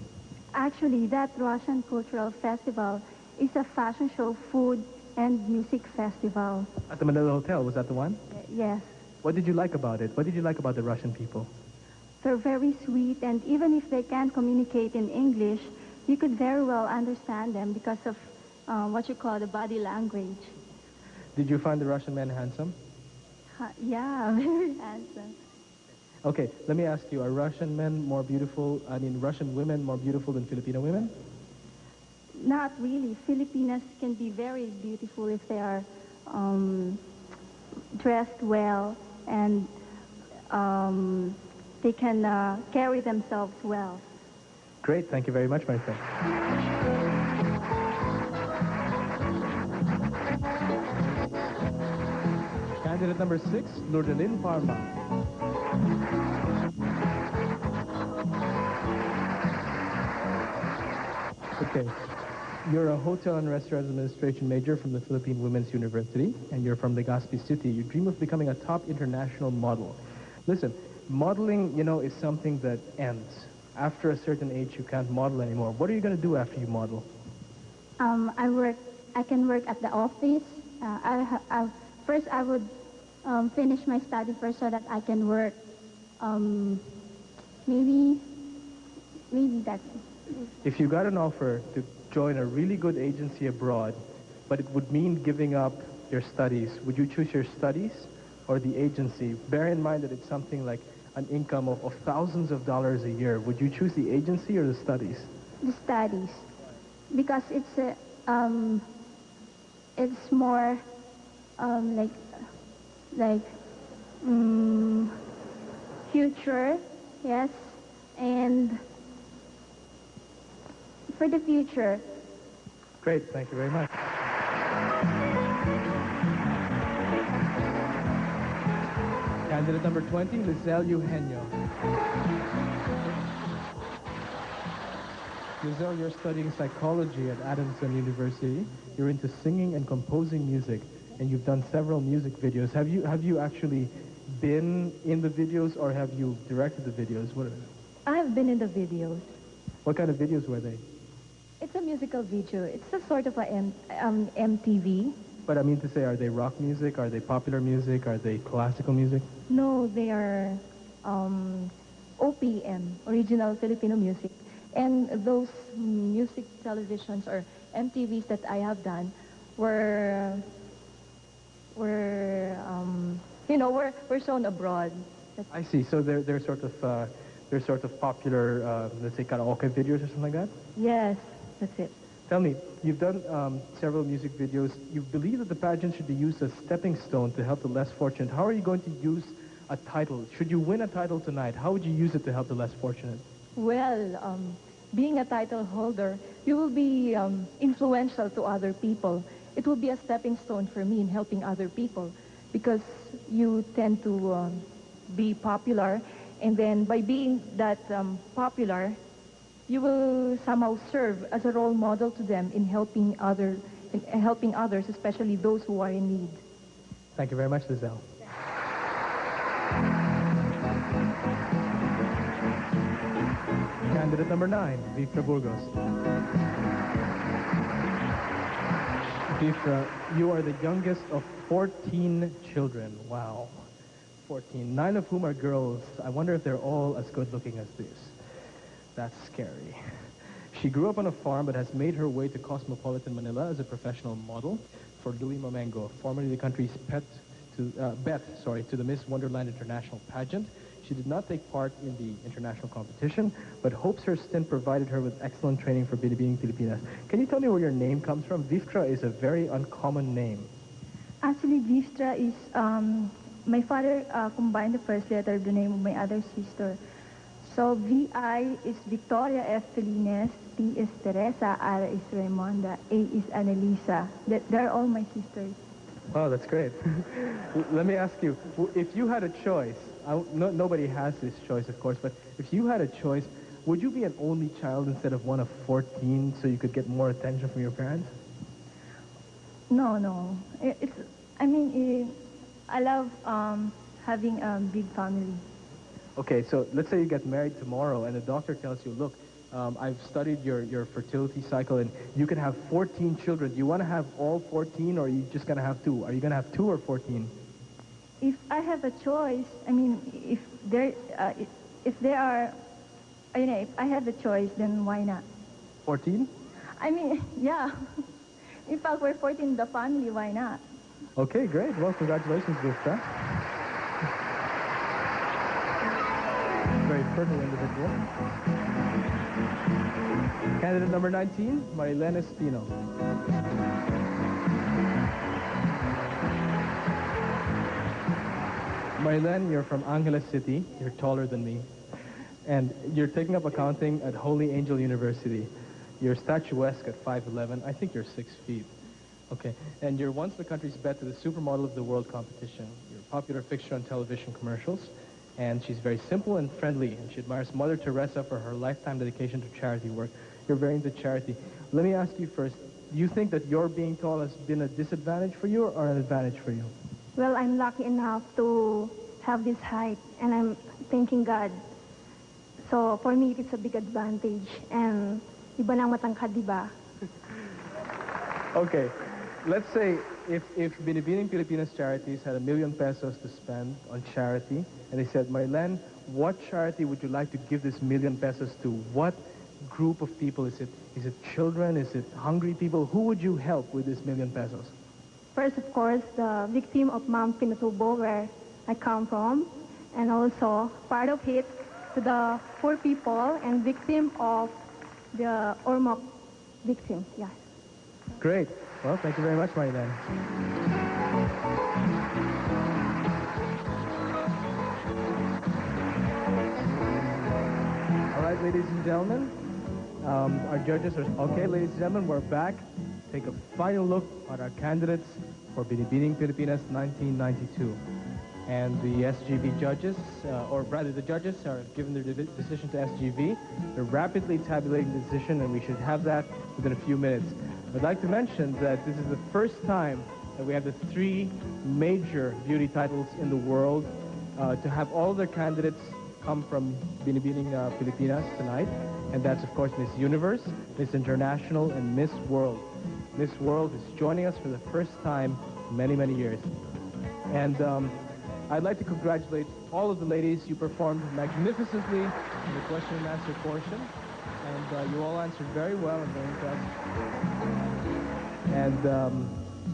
Actually, that Russian Cultural Festival is a fashion show, food, and music festival. At the Manila Hotel, was that the one? Yes. What did you like about it? What did you like about the Russian people? They're very sweet, and even if they can't communicate in English, you could very well understand them because of what you call the body language. Did you find the Russian men handsome? Yeah, very handsome. Okay, let me ask you, are Russian men more beautiful, Russian women more beautiful than Filipino women? Not really. Filipinas can be very beautiful if they are dressed well and they can carry themselves well. Great, thank you very much, my friend. Candidate number 6, Lourdelin Parma. Okay, you're a hotel and restaurant administration major from the Philippine Women's University, and you're from Legazpi City. You dream of becoming a top international model. Listen, modeling, is something that ends. After a certain age, you can't model anymore. What are you going to do after you model? I can work at the office. First, I would finish my study first so that I can work. Maybe that's it. If you got an offer to join a really good agency abroad, but it would mean giving up your studies, would you choose your studies or the agency? Bear in mind that it's something like an income of thousands of dollars a year. Would you choose the agency or the studies? The studies, because it's more future, yes, and for the future. Great, thank you very much. Candidate number 20, Lizelle Eugenio. Lizelle, you're studying psychology at Adamson University. You're into singing and composing music, and you've done several music videos. Have you actually been in the videos, or have you directed the videos? I've been in the videos. What kind of videos were they? It's a musical video. It's a sort of a MTV. But I mean to say, are they rock music? Are they popular music? Are they classical music? No, they are OPM, original Filipino music. And those music televisions or MTVs that I have done were shown abroad. I see. So they're sort of popular, let's say, karaoke videos or something like that? Yes, that's it. Tell me, you've done several music videos. You believe that the pageant should be used as a stepping stone to help the less fortunate. How are you going to use a title? Should you win a title tonight, how would you use it to help the less fortunate? Well, being a title holder, you will be influential to other people. It will be a stepping stone for me in helping other people. because you tend to be popular, and then by being that popular, you will somehow serve as a role model to them in helping others, especially those who are in need. Thank you very much, Lizelle. Candidate number 9, Victor Burgos. Victor, you are the youngest of 14 children. Wow. 14, 9 of whom are girls. I wonder if they're all as good looking as this. That's scary. She grew up on a farm but has made her way to cosmopolitan Manila as a professional model for Louis Mamengo, formerly the country's bet to the Miss Wonderland International pageant. She did not take part in the international competition, but hopes her stint provided her with excellent training for Binibining Pilipinas. Can you tell me where your name comes from? Viftra is a very uncommon name. Actually, Viftra is, my father combined the first letter of the name of my other sister. So V-I is Victoria F. Felines, T is Teresa, R is Raimonda, A is Annalisa. They're all my sisters. Oh, that's great. Let me ask you, if you had a choice, nobody has this choice, of course, but if you had a choice, would you be an only child instead of one of 14 so you could get more attention from your parents? No. I love having a big family. Okay, so let's say you get married tomorrow and the doctor tells you, look, I've studied your fertility cycle and you can have 14 children. Do you want to have all 14 or are you just going to have 2? Are you going to have 2 or 14? If I have a choice, if I have a choice, then why not? 14? Yeah. In fact, we're 14 in the family, why not? Okay, great. Well, congratulations, Gupta. Very fertile individual. Candidate number 19, Marilyn Espino. Marilyn, you're from Angeles City. You're taller than me. And you're taking up accounting at Holy Angel University. You're statuesque at 5'11". I think you're 6 feet. Okay. And you're once the country's bet to the Supermodel of the World competition. You're a popular fixture on television commercials. And she's very simple and friendly. And she admires Mother Teresa for her lifetime dedication to charity work. You're very into charity. Let me ask you first, do you think that your being tall has been a disadvantage for you or an advantage for you? Well, I'm lucky enough to have this height, and I'm thanking God. So for me, it's a big advantage. And iba nang matangkad, di ba? Okay, let's say if Binibining Pilipinas Charities had 1 million pesos to spend on charity, and they said, Marilyn, what charity would you like to give this 1 million pesos to? What group of people? Is it children? Is it hungry people? Who would you help with this 1 million pesos? First, of course, the victim of Mount Pinatubo, where I come from, and also part of it to the poor people and victim of the Ormoc victim. Yes. Great. Well, thank you very much, Marilyn. All right, ladies and gentlemen, our judges are... Okay, ladies and gentlemen, we're back. Take a final look at our candidates for Binibining Pilipinas 1992. And the SGV judges, or rather the judges, are given their decision to SGV. They're rapidly tabulating the decision, and we should have that within a few minutes. I'd like to mention that this is the first time that we have the 3 major beauty titles in the world to have all their candidates come from Binibining Pilipinas tonight. And that's, of course, Miss Universe, Miss International, and Miss World. Miss World is joining us for the first time in many, many years. And I'd like to congratulate all of the ladies. You performed magnificently in the question and answer portion. And you all answered very well and very impressed. And,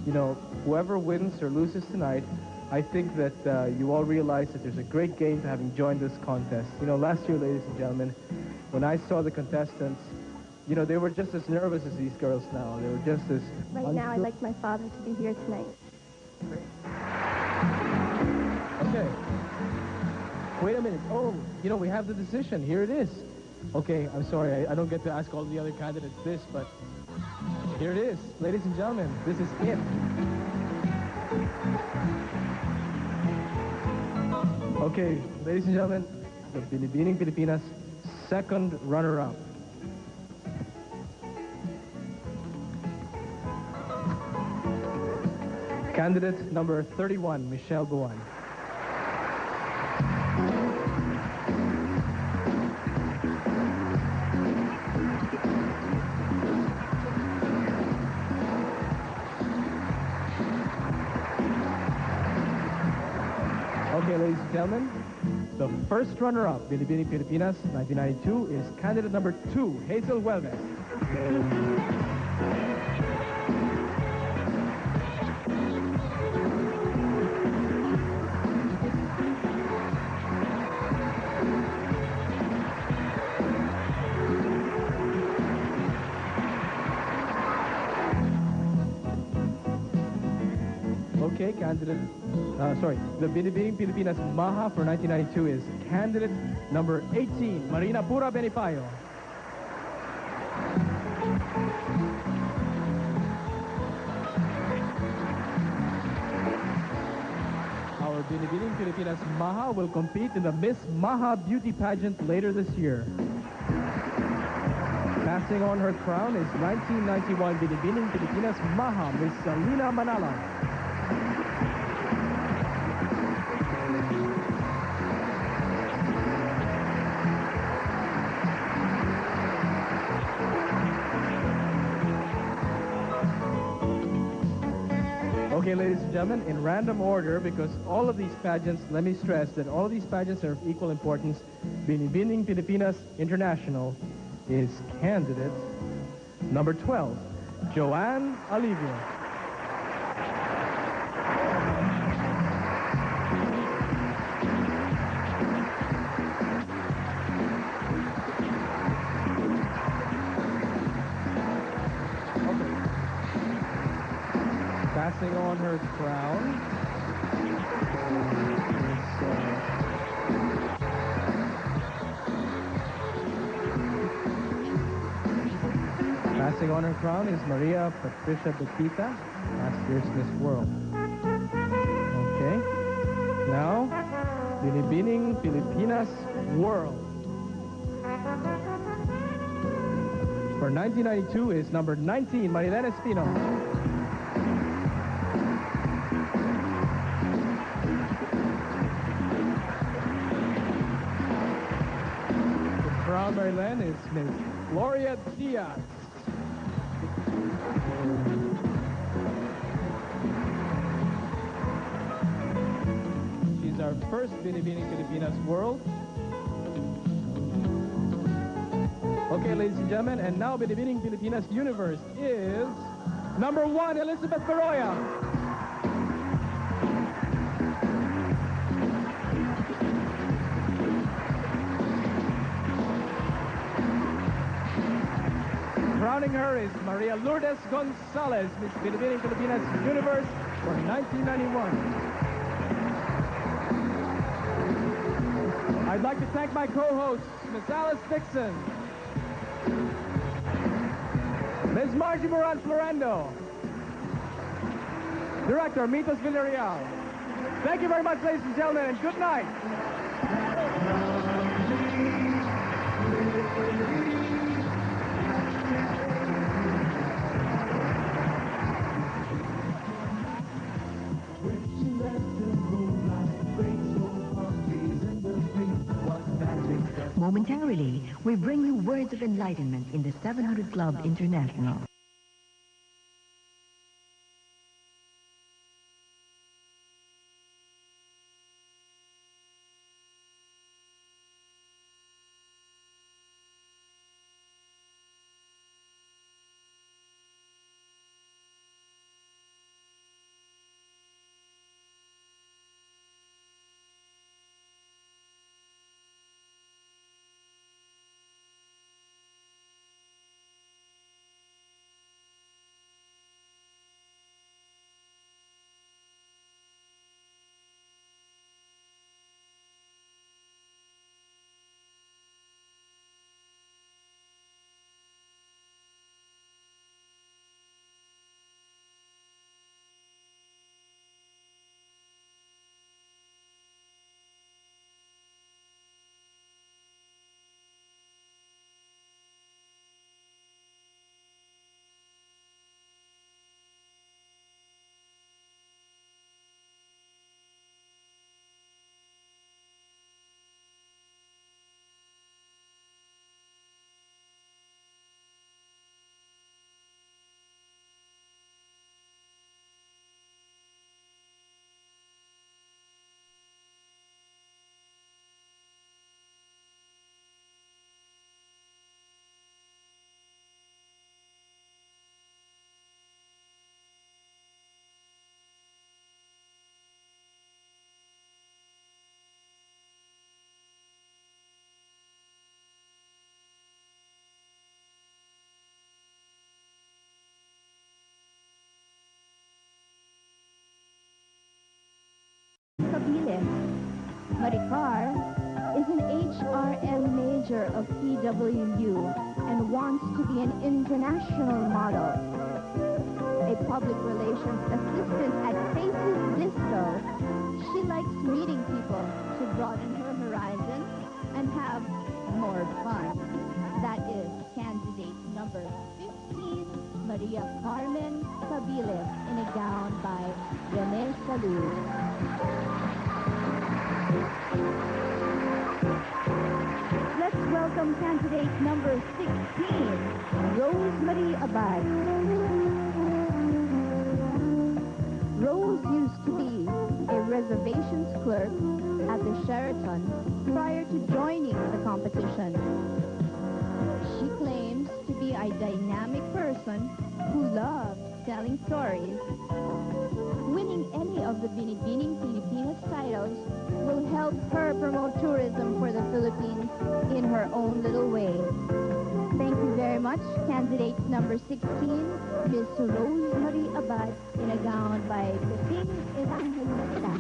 you know, whoever wins or loses tonight, I think that you all realize that there's a great gain to having joined this contest. You know, last year, ladies and gentlemen, when I saw the contestants, you know, they were just as nervous as these girls now. They were just as... Right now, I'd like my father to be here tonight. Okay. Wait a minute. Oh, you know, we have the decision. Here it is. Okay, I'm sorry. I don't get to ask all the other candidates this, but here it is. Ladies and gentlemen, this is it. Okay, ladies and gentlemen, the Binibining Pilipinas second runner-up. Candidate number 31, Michelle Buwan. Okay, ladies and gentlemen, the first runner-up, Binibining Pilipinas 1992, is candidate number 2, Hazel Huelves. Okay, the Binibining Pilipinas Maha for 1992 is candidate number 18, Marina Pura Benifayo. Our Binibining Pilipinas Maha will compete in the Miss Maha beauty pageant later this year. Passing on her crown is 1991 Binibining Pilipinas Maha, Miss Salina Manala. Okay, ladies and gentlemen, in random order, because all of these pageants, let me stress that all of these pageants are of equal importance. Binibining Pilipinas International is candidate number 12, Joanne Alivio. Passing on her crown. Passing on her crown is Maria Patricia Betita, last year's Miss World. Okay. Now, Binibining Pilipinas World. For 1992 is number 19, Marilena Espino. Crown Maryland is Miss Gloria Diaz. She's our first Binibining Pilipinas World. Okay, ladies and gentlemen, and now Binibining Pilipinas Universe is number 1, Elizabeth Beroya. Crowning her is Maria Lourdes Gonzalez, Miss Binibining Pilipinas Universe for 1991. I'd like to thank my co-hosts, Miss Alice Dixon, Ms. Margie Moran Florendo, Director Mitos Villarreal. Thank you very much, ladies and gentlemen, and good night. Momentarily, we bring you words of enlightenment in the 700 Club International. Maricar is an HRM major of PWU and wants to be an international model. A public relations assistant at Faces Disco, she likes meeting people to broaden her horizon and have more fun. That is candidate number 15, Maria Carmen Cabiles, in a gown by Rene Salud. Let's welcome candidate number 16, Rosemary Abad. Rose used to be a reservations clerk at the Sheraton prior to joining the competition. She claims to be a dynamic person who loves telling stories. Winning any of the Binibining Pilipinas titles will help her promote tourism for the Philippines in her own little way. Thank you very much, candidate number 16, Miss Rosemary Abad, in a gown by Pepin Evangelista.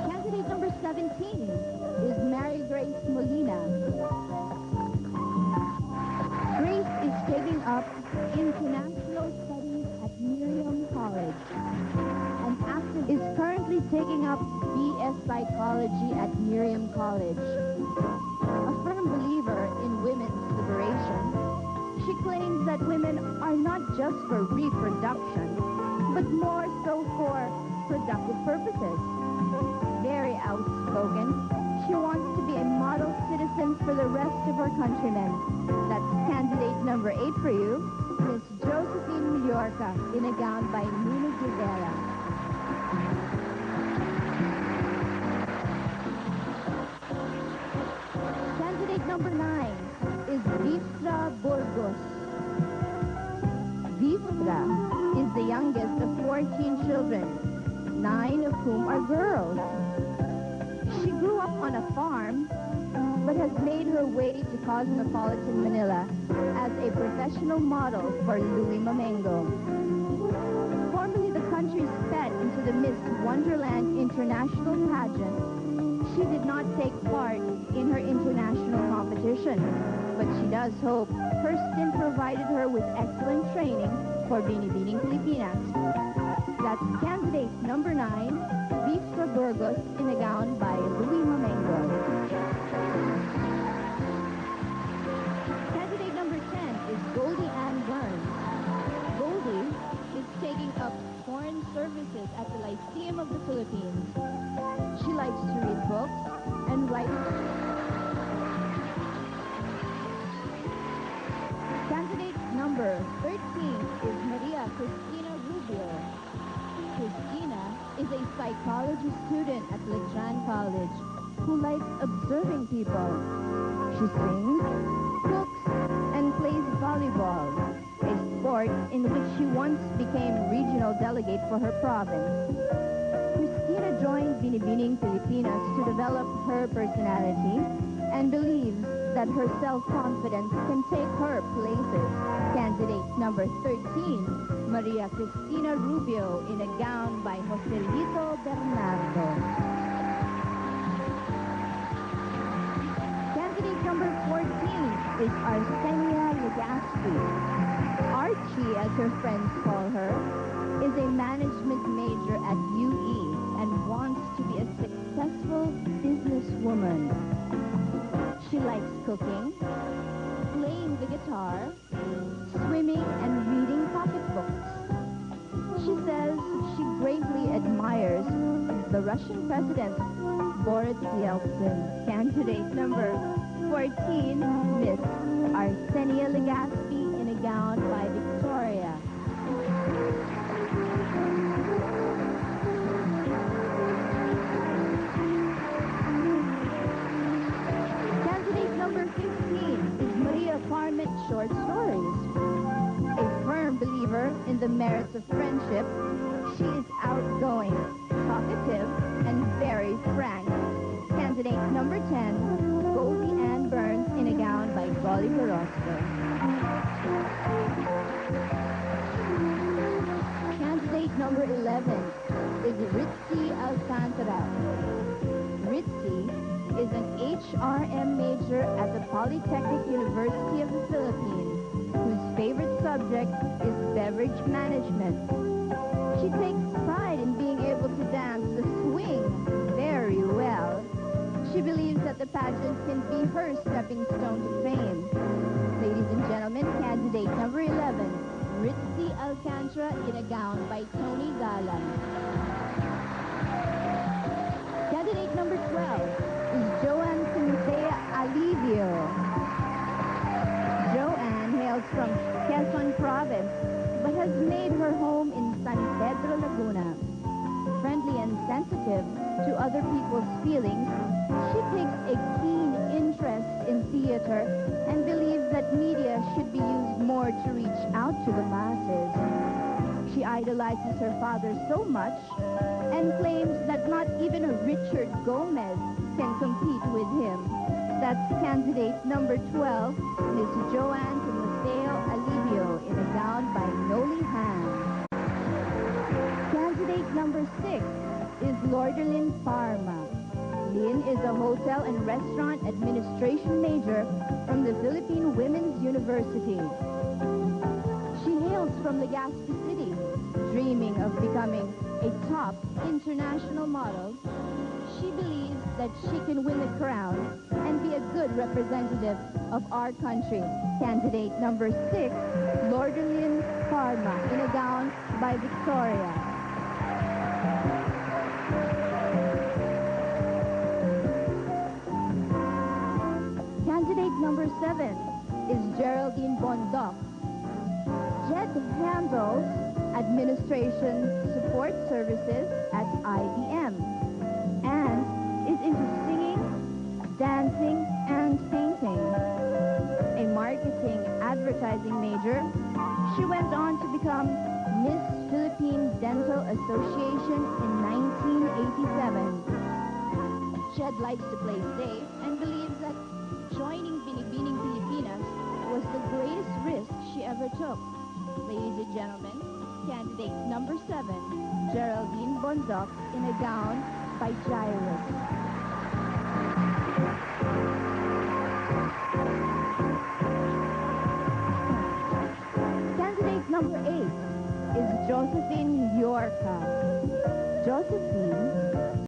Candidate number 17 is Mary Grace Molina. Grace is taking up international studies at Miriam College and is currently taking up BS Psychology at Miriam College. A firm believer in women's liberation, she claims that women are not just for reproduction, but more so for productive purposes. Very outspoken, she wants to be a model citizen for the rest of her countrymen. That's candidate number 8 for you, Miss Josephine Mallorca, in a gown by Nina Guevara. Candidate number 9 is Vifra Burgos. Vifra is the youngest of 14 children, 9 of whom are girls. She grew up on a farm, but has made her way to cosmopolitan Manila as a professional model for Louis Mamengo. Formerly the country's pet into the Miss Wonderland International pageant, she did not take part in her international competition, but she does hope her stint provided her with excellent training for Binibining Pilipinas. That's candidate number 9, Vista Burgos, in a gown by Louis Mamengo. Candidate number 10 is Goldie Ann Burns. Goldie is taking up foreign services at the Lyceum of the Philippines. She likes to read books and write. Candidate number 13 is Maria Cristina Rubio. Cristina is a psychology student at Letran College who likes observing people. She sings, cooks, and plays volleyball, a sport in which she once became regional delegate for her province. Cristina joined Binibining Pilipinas to develop her personality and believes that her self-confidence can take her places. Candidate number 13, Maria Cristina Rubio, in a gown by Joselito Bernardo. Candidate number 14 is Arsenia Legaspi. Archie, as her friends call her, is a management major at UE and wants to be a successful businesswoman. She likes cooking, playing the guitar, swimming, and reading pocketbooks. She says she greatly admires the Russian President, Boris Yeltsin. Candidate number 14, Miss Arsenia Legaspi, in a gown by Victoria. Candidate number 15 is Maria Parmet Short Stories. A firm believer in the merits of friendship, she is outgoing, talkative, and very frank. Candidate number 10, Goldie Ann Burns, in a gown by Golly Barosco. number 11 is Ritzy Alcantara. Ritzy is an HRM major at the Polytechnic University of the Philippines, whose favorite subject is beverage management. She takes pride in being able to dance the swing very well. She believes that the pageant can be her stepping stone to fame. Ladies and gentlemen, candidate number 11, Ritzy Alcantara in a gown by Tony Galang. Candidate number 12 is Joanne Cynthia Alivio. Joanne hails from Quezon Province, but has made her home in San Pedro, Laguna. Friendly and sensitive to other people's feelings, she takes a keen interest in theater and believes that media should be used more to reach out to the masses. She idolizes her father so much and claims that not even a Richard Gomez can compete with him. That's candidate number 12, Miss Joanne Timoteo Alivio in a gown by Noli Han. Candidate number 6 is Lordelyn Parma. Lynn is a hotel and restaurant administration major from the Philippine Women's University. She hails from Legazpi City, dreaming of becoming a top international model. She believes that she can win the crown and be a good representative of our country. Candidate number 6, Lordelyn Parma in a gown by Victoria. Candidate number 7 is Geraldine Bondoc. Jed handles administration support services at IBM and is into singing, dancing, and painting. A marketing advertising major, she went on to become Miss Philippine Dental Association in 1987. Jed likes to play safe and believes that joining Binibining Pilipinas was the greatest risk she ever took. Ladies and gentlemen, candidate number 7, Geraldine Bondoc in a gown by Gutierrez. Candidate number 8 is Josephine Yorka.